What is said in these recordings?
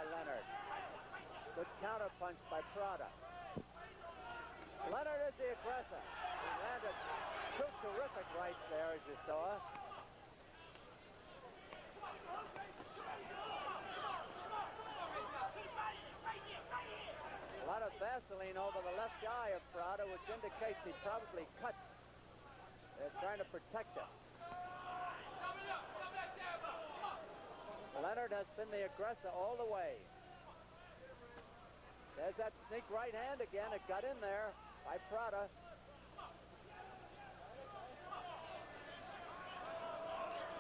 by Leonard. Good counterpunch by Prada. Leonard is the aggressor. He landed two terrific rights there, as you saw. A lot of Vaseline over the left eye of Prada, which indicates he probably cut. They're trying to protect him. Leonard has been the aggressor all the way. There's that sneak right hand again. It got in there by Prada.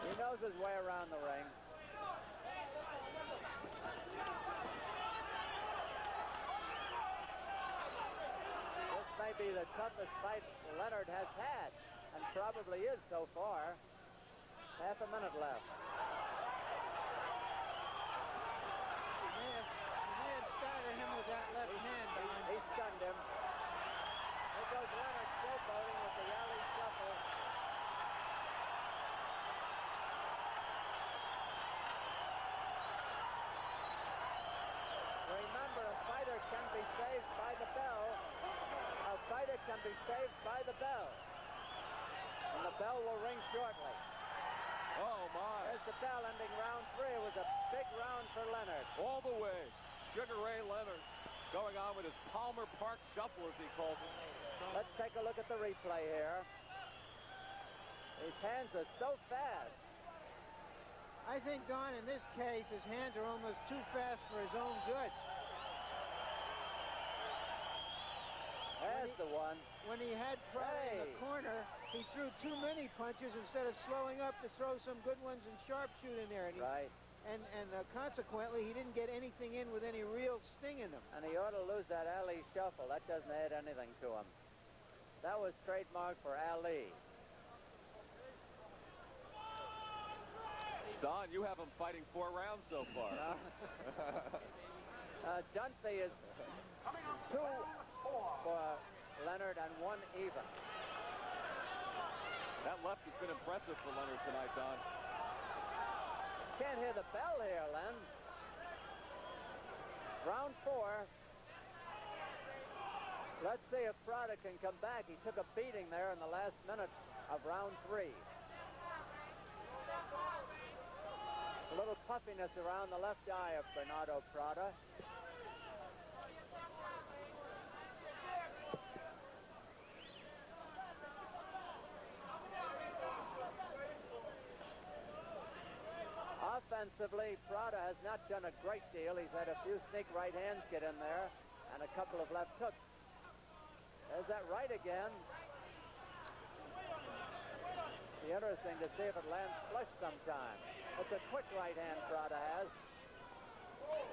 He knows his way around the ring. This may be the toughest fight Leonard has had, and probably is so far. Half a minute left. That left hand. He stunned him. There goes Leonard showboating with the alley shuffle. Remember, a fighter can be saved by the bell. A fighter can be saved by the bell. And the bell will ring shortly. Oh, my. There's the bell ending round 3. It was a big round for Leonard. All the way. Sugar Ray Leonard going on with his Palmer Park Shuffle, as he calls it. Let's take a look at the replay here. His hands are so fast. I think, Don, in this case, his hands are almost too fast for his own good. There's the one. When he had Prada in the corner, he threw too many punches instead of slowing up to throw some good ones and sharpshoot in there. And right. And consequently, he didn't get anything in with any real sting in them. And he ought to lose that alley shuffle. That doesn't add anything to him. That was trademarked for Ali. Don, you have him fighting 4 rounds so far. Dunphy is 2 for Leonard and 1 even. That left has been impressive for Leonard tonight, Don. Can't hear the bell here, Len. Round 4. Let's see if Prada can come back. He took a beating there in the last minute of round 3. A little puffiness around the left eye of Bernardo Prada. Offensively, Prada has not done a great deal. He's had a few sneak right hands get in there and a couple of left hooks. There's that right again. Be interesting to see if it lands flush sometime. It's a quick right hand Prada has.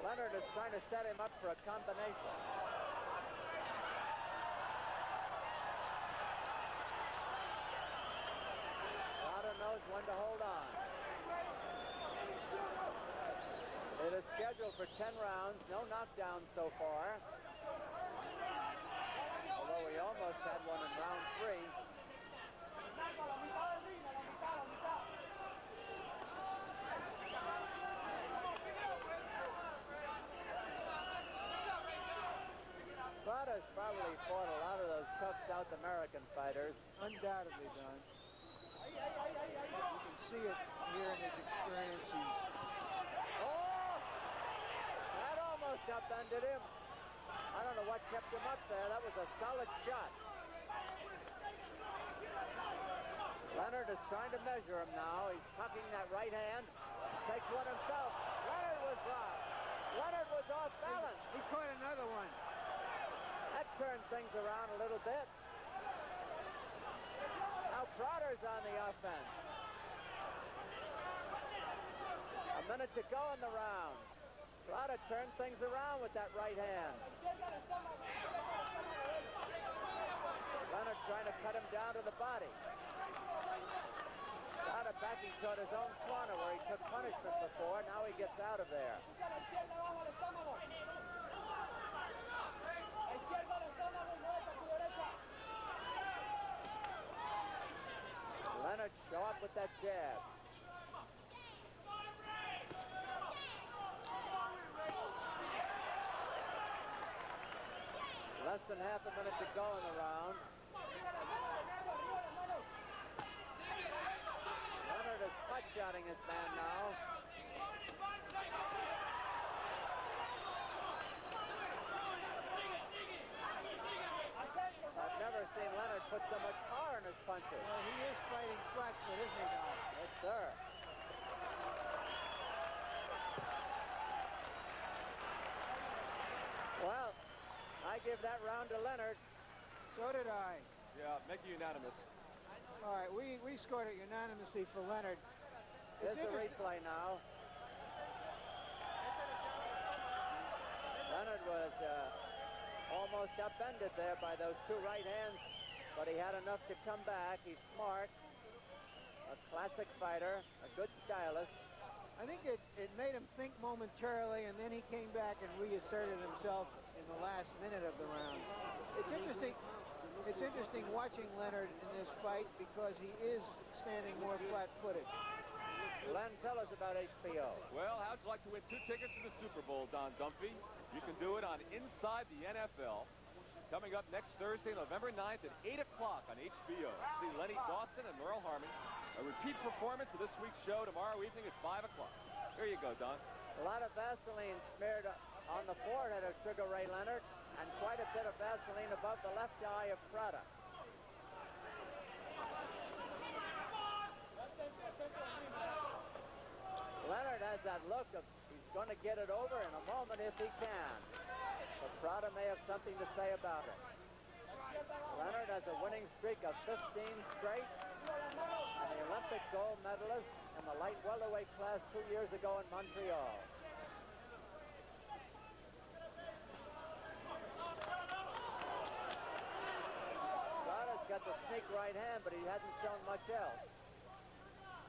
Leonard is trying to set him up for a combination. Prada knows when to hold on. It is scheduled for 10 rounds, no knockdowns so far. Although we almost had one in round 3. Prada's probably fought a lot of those tough South American fighters. Undoubtedly, Don. You can see it here in his experience. Upended him. I don't know what kept him up there. That was a solid shot. Leonard is trying to measure him now. He's tucking that right hand. Takes one himself. Leonard was robbed. Leonard was off balance. He caught another one. That turned things around a little bit. Now Prada's on the offense. A minute to go in the round. Prada turned things around with that right hand. Leonard trying to cut him down to the body. Prada backing toward his own corner where he took punishment before. Now he gets out of there. Leonard show up with that jab. less than half a minute to go in the round. Leonard is pot-shotting his man now. I've never seen Leonard put so much power in his punches. Well, he is fighting flat-foot, isn't he, Don? Yes, sir. Well, I give that round to Leonard. So did I. Yeah, make it unanimous. All right, we scored it unanimously for Leonard. Here's the replay now. Leonard was almost upended there by those two right hands, but he had enough to come back. He's smart, a classic fighter, a good stylist. I think it made him think momentarily, and then he came back and reasserted himself in the last minute of the round. It's interesting. It's interesting watching Leonard in this fight because he is standing more flat-footed. Len, tell us about HBO. Well, how'd you like to win 2 tickets to the Super Bowl, Don Dunphy? You can do it on Inside the NFL. Coming up next Thursday, November 9th at 8 o'clock on HBO. See Lenny Dawson and Merle Harmon. A repeat performance of this week's show tomorrow evening at 5 o'clock. There you go, Don. A lot of Vaseline smeared on the forehead of Sugar Ray Leonard, and quite a bit of Vaseline above the left eye of Prada. Leonard has that look of he's going to get it over in a moment if he can. But Prada may have something to say about it. Leonard has a winning streak of 15 straight, and the Olympic gold medalist in the light welterweight class 2 years ago in Montreal. Prada's got the sneak right hand, but he hasn't shown much else.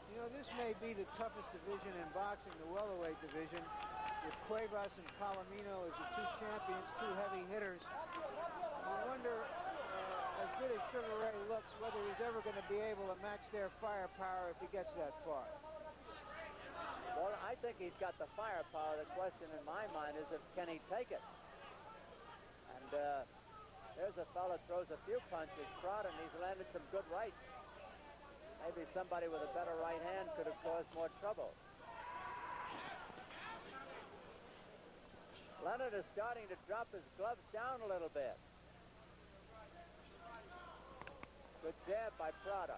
You know, this may be the toughest division in boxing, the welterweight division, with Cuevas and Palomino as the two champions, two heavy hitters. I wonder, as good as Sugar Ray looks, whether he's ever going to be able to match their firepower if he gets that far. Well, I think he's got the firepower. The question in my mind is can he take it? And there's a fellow throws a few punches, Prada, and he's landed some good rights. Maybe somebody with a better right hand could have caused more trouble. Leonard is starting to drop his gloves down a little bit. Good jab by Prada.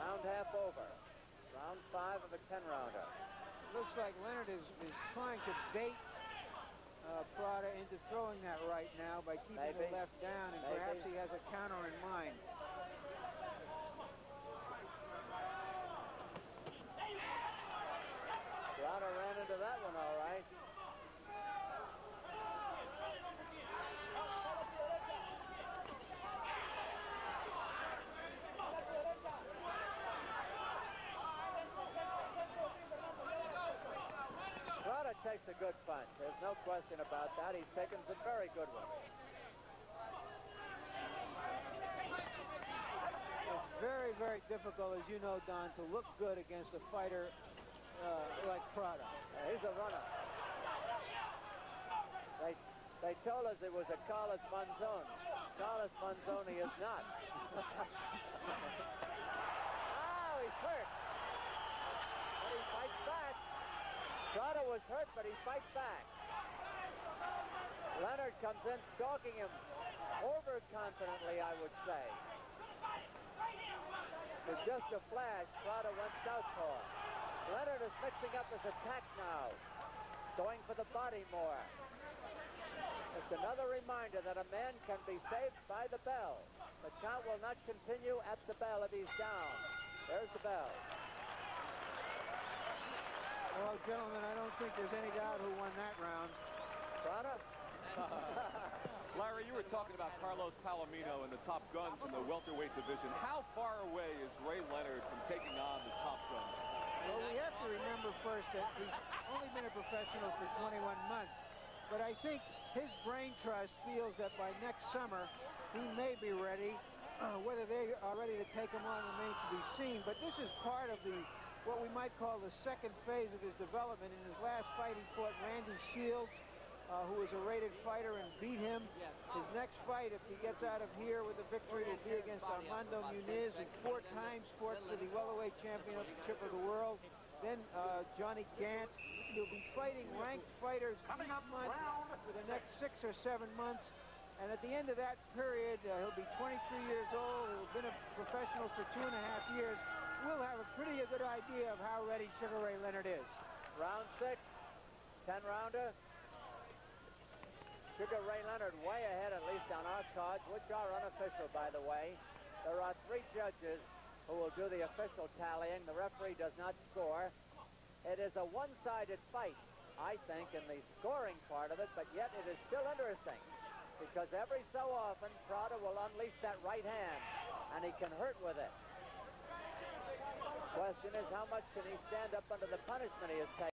Round half over. Round 5 of a 10-rounder. Looks like Leonard is trying to bait Prada into throwing that right now by keeping the left down, and perhaps he has a counter in mind. Prada ran into that one all right. Prada takes a good punch. There's no question about that. He's taken some very good ones. It's very, very difficult, as you know, Don, to look good against a fighter like Prada. He's a runner. They told us it was a Carlos Monzon. Carlos Monzon he is not. Oh, he's hurt. But he fights back. Prada was hurt, but he fights back. Leonard comes in stalking him overconfidently, I would say. With just a flash, Prada went southpaw. Leonard is mixing up his attack now, going for the body more. It's another reminder that a man can be saved by the bell. The count will not continue at the bell if he's down. There's the bell. Well, gentlemen, I don't think there's any doubt who won that round. Prada? Larry, you were talking about Carlos Palomino and the top guns in the welterweight division. How far away is Ray Leonard from taking on the top guns? Well, we have to remember first that he's only been a professional for 21 months. But I think his brain trust feels that by next summer, he may be ready. Whether they are ready to take him on remains to be seen. But this is part of what we might call the second phase of his development. In his last fight, he fought Randy Shields. who is a rated fighter, and beat him. His next fight, if he gets out of here with a victory, will be against Armando Muniz, who 4 times fought for the welterweight championship of the world. Then Johnny Gant. He'll be fighting ranked fighters each month for the next 6 or 7 months. And at the end of that period, he'll be 23 years old. He'll have been a professional for 2.5 years. We'll have a pretty good idea of how ready Sugar Ray Leonard is. Round 6, 10-rounder. Sugar Ray Leonard way ahead, at least on our cards, which are unofficial, by the way. There are 3 judges who will do the official tallying. The referee does not score. It is a one-sided fight, I think, in the scoring part of it, but yet it is still interesting because every so often Prada will unleash that right hand, and he can hurt with it. The question is, how much can he stand up under the punishment he has taken?